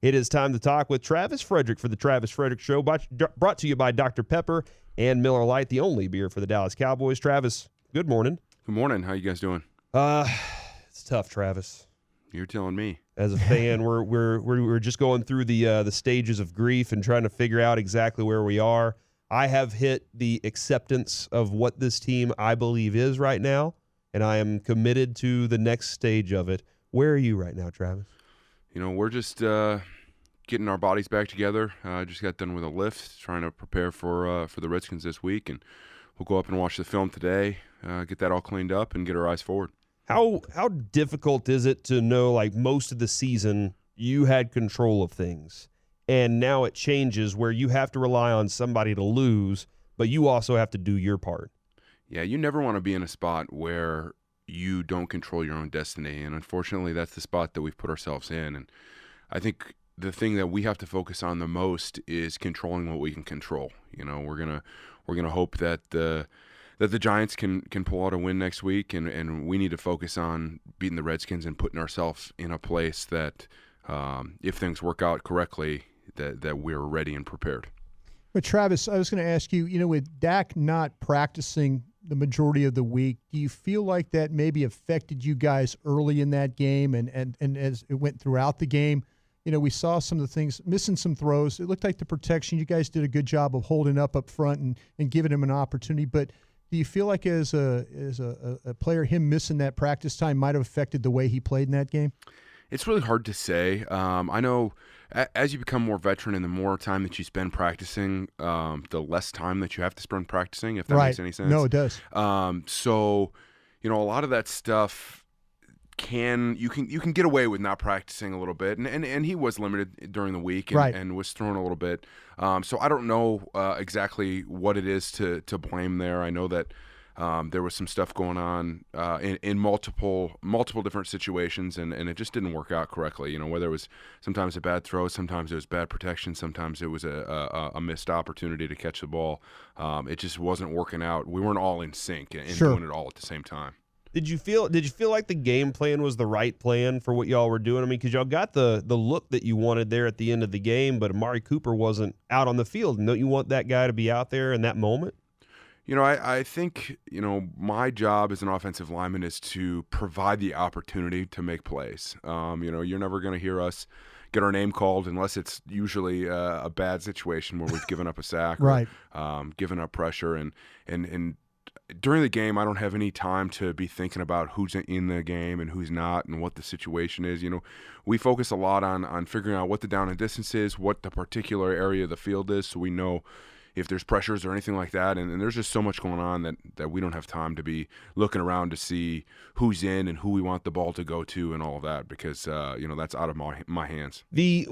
It is time to talk with Travis Frederick for the Travis Frederick Show, brought to you by Dr. Pepper and Miller Lite, the only beer for the Dallas Cowboys. Travis, good morning. Good morning. How you guys doing? It's tough, Travis. You're telling me. As a fan, we're just going through the stages of grief and trying to figure out exactly where we are. I have hit the acceptance of what this team I believe is right now, and I am committed to the next stage of it. Where are you right now, Travis? We're just getting our bodies back together. Just got done with a lift, trying to prepare for the Redskins this week, and we'll go up and watch the film today, get that all cleaned up, and get our eyes forward. How difficult is it to know, like, most of the season you had control of things, and now it changes where you have to rely on somebody to lose, but you also have to do your part? Yeah, you never want to be in a spot where you don't control your own destiny, and unfortunately that's the spot that we've put ourselves in. And I think the thing that we have to focus on the most is controlling what we can control. We're gonna hope that the Giants can pull out a win next week, and we need to focus on beating the Redskins and putting ourselves in a place that if things work out correctly, that we're ready and prepared. But Travis, I was going to ask you, with Dak not practicing the majority of the week, do you feel like that maybe affected you guys early in that game and as it went throughout the game? We saw some of the things, missing some throws. It looked like the protection, you guys did a good job of holding up front and giving him an opportunity. But do you feel like as a player, him missing that practice time might have affected the way he played in that game? It's really hard to say. I know as you become more veteran and the more time that you spend practicing, the less time that you have to spend practicing, if that makes any sense. No, it does. So, a lot of that stuff you can get away with not practicing a little bit, and he was limited during the week and was thrown a little bit. So I don't know exactly what it is to blame there. I know that there was some stuff going on in multiple different situations, and it just didn't work out correctly. Whether it was sometimes a bad throw, sometimes it was bad protection, sometimes it was a missed opportunity to catch the ball. It just wasn't working out. We weren't all in sync and doing it all at the same time. Did you feel like the game plan was the right plan for what y'all were doing? I mean, because y'all got the look that you wanted there at the end of the game, but Amari Cooper wasn't out on the field. And don't you want that guy to be out there in that moment? I think, my job as an offensive lineman is to provide the opportunity to make plays. You're never going to hear us get our name called unless it's usually a bad situation where we've given up a sack or given up pressure. And during the game, I don't have any time to be thinking about who's in the game and who's not and what the situation is. We focus a lot on figuring out what the down and distance is, what the particular area of the field is, so we know if there's pressures or anything like that. And there's just so much going on that we don't have time to be looking around to see who's in and who we want the ball to go to and all of that, because that's out of my hands. The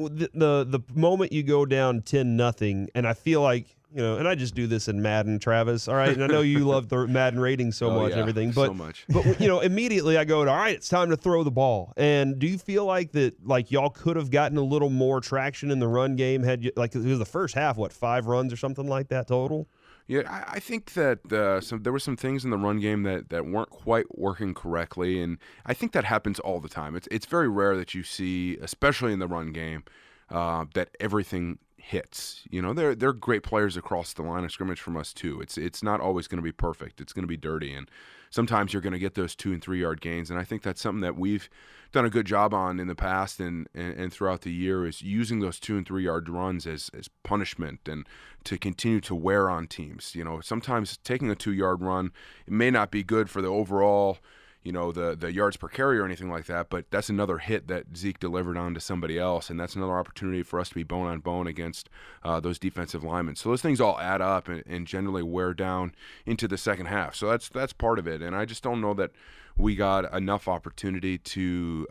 moment you go down 10-0, and I feel like, and I just do this in Madden, Travis, all right? And I know you love the Madden rating so much and everything. But, so much. But, immediately I go, all right, it's time to throw the ball. And do you feel like that, like, y'all could have gotten a little more traction in the run game? It was the first half, 5 runs or something like that total? Yeah, I think that there were some things in the run game that weren't quite working correctly, and I think that happens all the time. It's very rare that you see, especially in the run game, that everything hits. They're great players across the line of scrimmage from us too. It's not always going to be perfect. It's going to be dirty, and sometimes you're going to get those 2 and 3 yard gains. And I think that's something that we've done a good job on in the past and throughout the year, is using those 2 and 3 yard runs as punishment and to continue to wear on teams. Sometimes taking a 2 yard run, it may not be good for the overall, the yards per carry or anything like that, but that's another hit that Zeke delivered on to somebody else, and that's another opportunity for us to be bone on bone against those defensive linemen. So those things all add up and generally wear down into the second half. So that's part of it, and I just don't know that we got enough opportunity to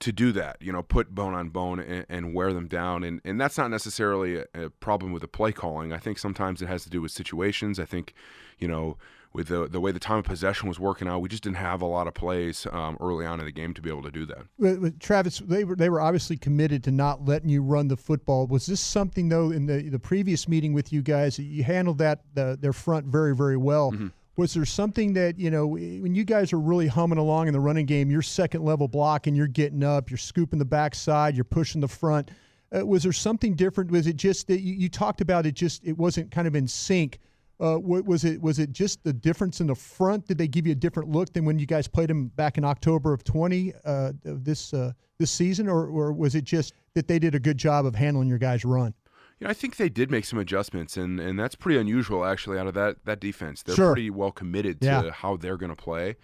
do that, put bone on bone and wear them down. And that's not necessarily a problem with the play calling. I think sometimes it has to do with situations. I think, with the way the time of possession was working out, we just didn't have a lot of plays early on in the game to be able to do that. But Travis, they were obviously committed to not letting you run the football. Was this something, though, in the previous meeting with you guys, you handled their front very, very well? Mm-hmm. Was there something that, when you guys are really humming along in the running game, you're second level blocking, you're getting up, you're scooping the backside, you're pushing the front. Was there something different? Was it just that you talked about it wasn't kind of in sync? Was it just the difference in the front? Did they give you a different look than when you guys played them back in October of 20 this season, or was it just that they did a good job of handling your guys' run? I think they did make some adjustments, and that's pretty unusual actually out of that defense. They're Sure. pretty well committed to how they're going to play,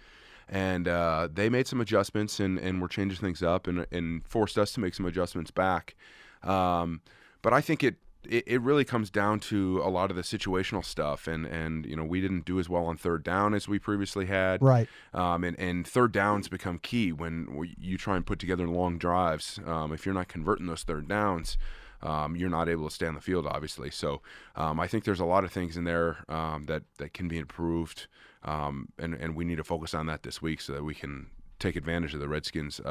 and they made some adjustments and were changing things up and forced us to make some adjustments back. But I think it really comes down to a lot of the situational stuff, and we didn't do as well on third down as we previously had. Right. And third downs become key when you try and put together long drives. If you're not converting those third downs, you're not able to stay on the field, obviously. So I think there's a lot of things in there that can be improved, and we need to focus on that this week so that we can take advantage of the Redskins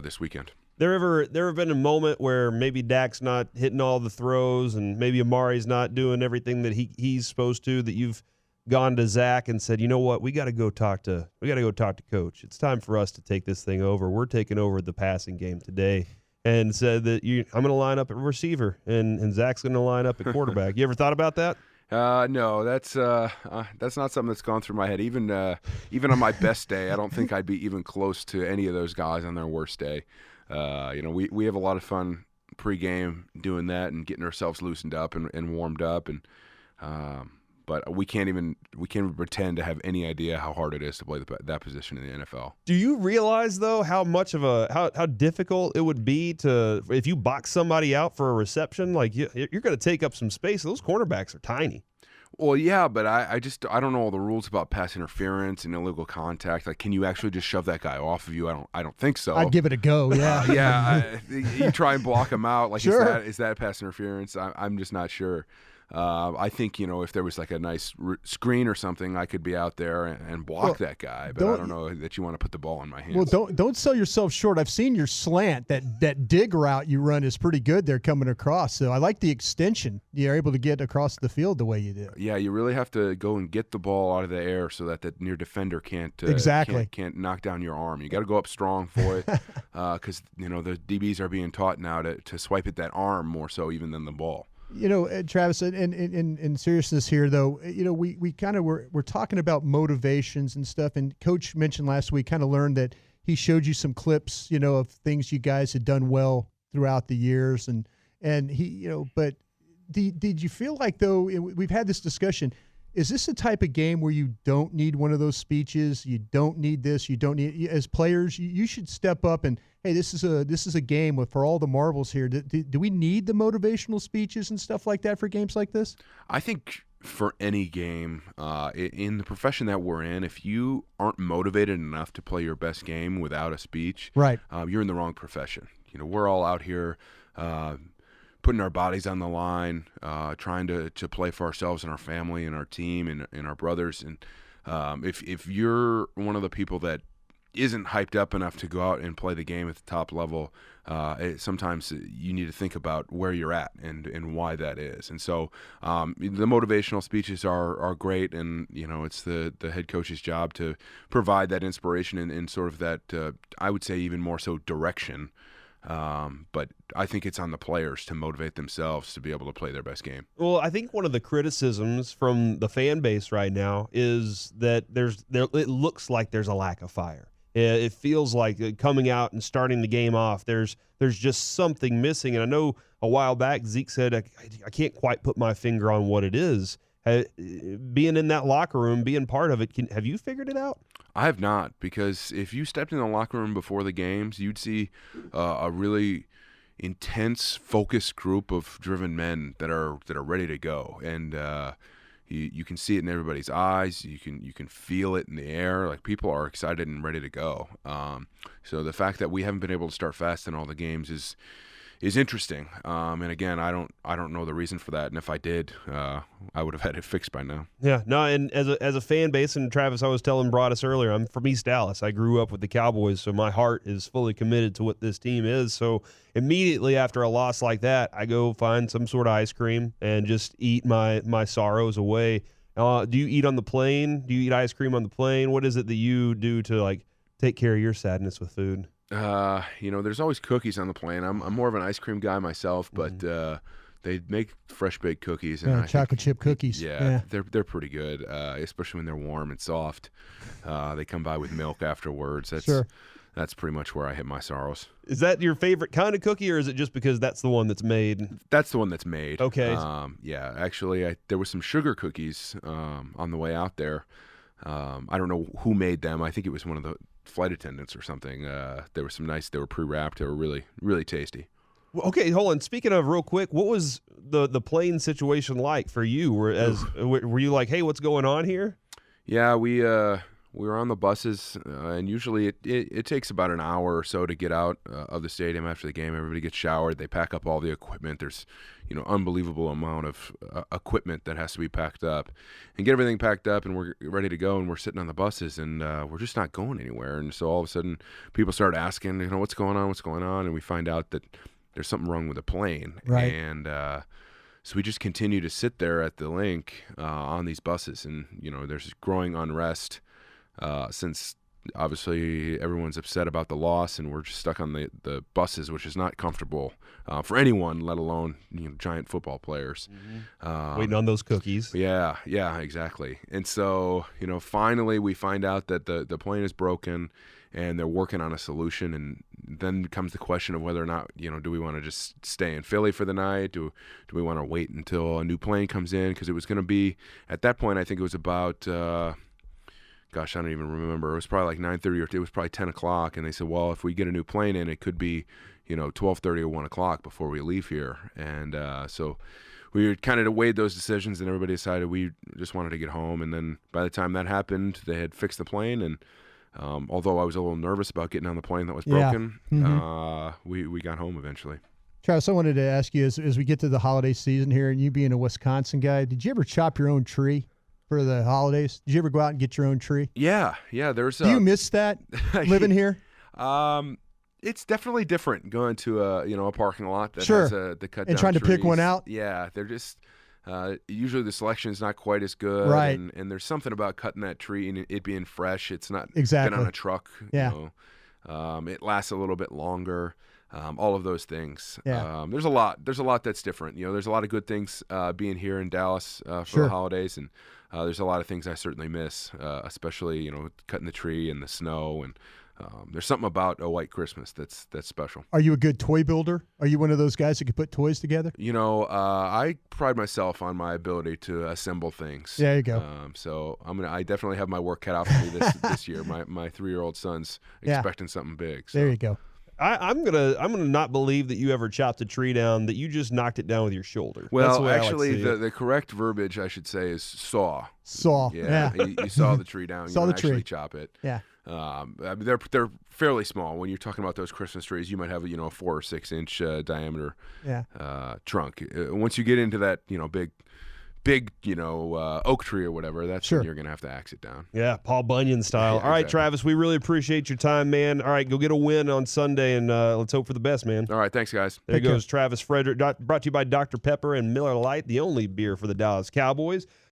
this weekend. There ever been a moment where maybe Dak's not hitting all the throws and maybe Amari's not doing everything that he's supposed to, that you've gone to Zach and said, you know what, we got to go talk to Coach. It's time for us to take this thing over. We're taking over the passing game today. And said that I'm going to line up at receiver and Zach's going to line up at quarterback. You ever thought about that? No, that's not something that's gone through my head. Even on my best day, I don't think I'd be even close to any of those guys on their worst day. We have a lot of fun pregame doing that and getting ourselves loosened up and warmed up, and but we can't even pretend to have any idea how hard it is to play that position in the NFL. Do you realize though how much of how difficult it would be if you box somebody out for a reception? Like you're going to take up some space. Those cornerbacks are tiny. Well, yeah, but I don't know all the rules about pass interference and illegal contact. Like, can you actually just shove that guy off of you? I don't think so. I'd give it a go. Yeah. You try and block him out. Like, sure. is that pass interference? I'm just not sure. I think, if there was like a nice screen or something, I could be out there and block that guy. But I don't know that you want to put the ball in my hands. Well, don't sell yourself short. I've seen your slant. That dig route you run is pretty good there coming across. So I like the extension. You're able to get across the field the way you do. Yeah, you really have to go and get the ball out of the air so that the near defender can't knock down your arm. You got to go up strong for it because the DBs are being taught now to swipe at that arm more so even than the ball. Travis, in seriousness here, though, we kind of we're talking about motivations and stuff, and Coach mentioned last week, kind of learned that he showed you some clips, of things you guys had done well throughout the years, and he, but did you feel like, though, we've had this discussion, is this a type of game where you don't need one of those speeches? You don't need this. You don't need, as players, you should step up and, hey, this is a game for all the marbles here. Do we need the motivational speeches and stuff like that for games like this? I think for any game, in the profession that we're in, if you aren't motivated enough to play your best game without a speech, right, you're in the wrong profession. We're all out here putting our bodies on the line, trying to play for ourselves and our family and our team and our brothers. And if you're one of the people that isn't hyped up enough to go out and play the game at the top level, sometimes you need to think about where you're at and why that is. And so the motivational speeches are great, and it's the head coach's job to provide that inspiration and sort of that I would say even more so direction. But I think it's on the players to motivate themselves to be able to play their best game. Well, I think one of the criticisms from the fan base right now is that it looks like there's a lack of fire. It feels like coming out and starting the game off, there's just something missing. And I know a while back Zeke said, I can't quite put my finger on what it is. Being in that locker room, being part of it, have you figured it out? I have not, because if you stepped in the locker room before the games, you'd see a really intense, focused group of driven men that are ready to go, and you can see it in everybody's eyes. You can feel it in the air. Like, people are excited and ready to go. So the fact that we haven't been able to start fast in all the games is interesting. And again, I don't know the reason for that. And if I did, I would have had it fixed by now. Yeah, no. And as a fan base, and Travis, I was telling Broadus earlier, I'm from East Dallas. I grew up with the Cowboys, so my heart is fully committed to what this team is. So immediately after a loss like that, I go find some sort of ice cream and just eat my sorrows away. Do you eat on the plane? Do you eat ice cream on the plane? What is it that you do to like take care of your sadness with food? There's always cookies on the plane. I'm more of an ice cream guy myself, but they make fresh baked cookies and chocolate chip cookies. Yeah, they're pretty good, especially when they're warm and soft. They come by with milk afterwards. That's pretty much where I hit my sorrows. Is that your favorite kind of cookie, or is it just because that's the one that's made? That's the one that's made. Okay. Yeah, actually, there was some sugar cookies on the way out there. I don't know who made them. I think it was one of the flight attendants or something. They were they were pre-wrapped. They were really, really tasty. Well, okay, hold on. Speaking of, real quick, what was the plane situation like for you? Were you like, hey, what's going on here? Yeah, we were on the buses, and usually it takes about an hour or so to get out of the stadium after the game. Everybody gets showered. They pack up all the equipment. There's, unbelievable amount of equipment that has to be packed up, and get everything packed up, and we're ready to go. And we're sitting on the buses, and we're just not going anywhere. And so all of a sudden, people start asking, what's going on? What's going on? And we find out that there's something wrong with the plane. Right. And so we just continue to sit there at the link on these buses, and there's growing unrest. Since obviously everyone's upset about the loss, and we're just stuck on the buses, which is not comfortable for anyone, let alone giant football players. Waiting on those cookies. Yeah, exactly. And so finally we find out that the plane is broken, and they're working on a solution. And then comes the question of whether or not do we want to just stay in Philly for the night? Do we want to wait until a new plane comes in? Because it was going to be, at that point, I think it was about. Gosh, I don't even remember. It was probably like 9:30 or it was probably 10 o'clock. And they said, well, if we get a new plane in, it could be, 12:30 or 1 o'clock before we leave here. And so we kind of weighed those decisions, and everybody decided we just wanted to get home. And then by the time that happened, they had fixed the plane. And although I was a little nervous about getting on the plane that was broken, we got home eventually. Travis, I wanted to ask you, as we get to the holiday season here, and you being a Wisconsin guy, did you ever chop your own tree for the holidays? Did you ever go out and get your own tree? Yeah. There's. Do you miss that living here? It's definitely different going to a parking lot that Sure. has the cut down And trying to pick trees. one out? Yeah, they're just usually the selection is not quite as good, Right. And there's something about cutting that tree and it being fresh. It's not Exactly. been on a truck. Yeah. It lasts a little bit longer. All of those things. Yeah. There's a lot that's different. There's a lot of good things being here in Dallas for Sure. the holidays, and there's a lot of things I certainly miss, especially cutting the tree and the snow, and there's something about a white Christmas that's special. Are you a good toy builder? Are you one of those guys that can put toys together? I pride myself on my ability to assemble things. There you go. So I definitely have my work cut out for me this year. My 3-year-old son's expecting something big. So. There you go. I'm gonna not believe that you ever chopped a tree down, that you just knocked it down with your shoulder. Well, That's the way actually, the correct verbiage I should say is saw. Saw. Yeah. You saw the tree down. Saw you the don't actually tree. chop it. Yeah. They're fairly small. When you're talking about those Christmas trees, you might have a 4 or 6 inch diameter trunk. Once you get into that big oak tree or whatever, that's Sure. when you're gonna have to axe it down. Yeah, Paul Bunyan style. Yeah, All right, exactly. Travis, we really appreciate your time, man. All right, go get a win on Sunday, and let's hope for the best, man. All right, thanks, guys. There Take care. goes Travis Frederick, brought to you by Dr. Pepper and Miller Lite, the only beer for the Dallas Cowboys.